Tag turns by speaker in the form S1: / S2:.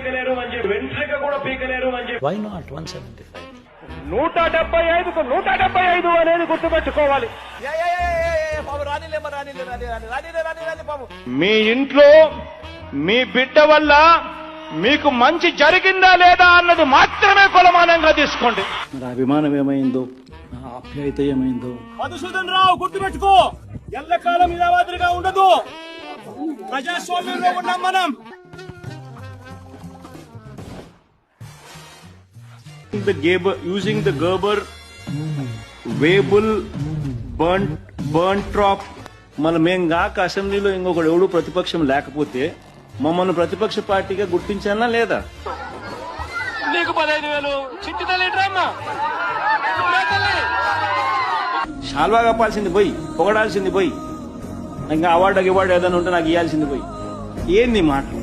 S1: పీకలేరు అని చెప్పి, వెంట్రిక కూడా పీకలేరు అని చెప్పి.
S2: Why not 175?
S1: 175కు 175 అనేది గుర్తుపెట్టుకోవాలి. మీ ఇంట్లో మీ బిడ్డ వల్ల మీకు మంచి జరిగిందా లేదా అన్నది మాత్రమే కొలమానంగా తీసుకోండి.
S2: మరి అభిమానం ఏమైందో, ఆప్యాయత ఏమైందో?
S1: మధుసూదన్ రావు గుర్తుపెట్టుకో, ఎల్లకాలం ఇలా మాదిరిగా ఉండదు. ప్రజాస్వామ్యంలో ఉన్నాం మనం. Using the Gerber Weibull burnt crop. మేం కాక అసెంబ్లీలో ఇంకొకడు ఎవడు ప్రతిపక్షం లేకపోతే మమ్మల్ని ప్రతిపక్ష పార్టీగా గుర్తించానా లేదా? నీకు 15,000 చిట్టి తల్లిడ్రమ్మా, షాల్వా కప్పాల్సింది పోయి, పొగడాల్సింది పోయి, ఇంకా అవార్డు ఏదైనా ఉంటే నాకు ఇవ్వాల్సింది పోయి. ఏంది మాటలు?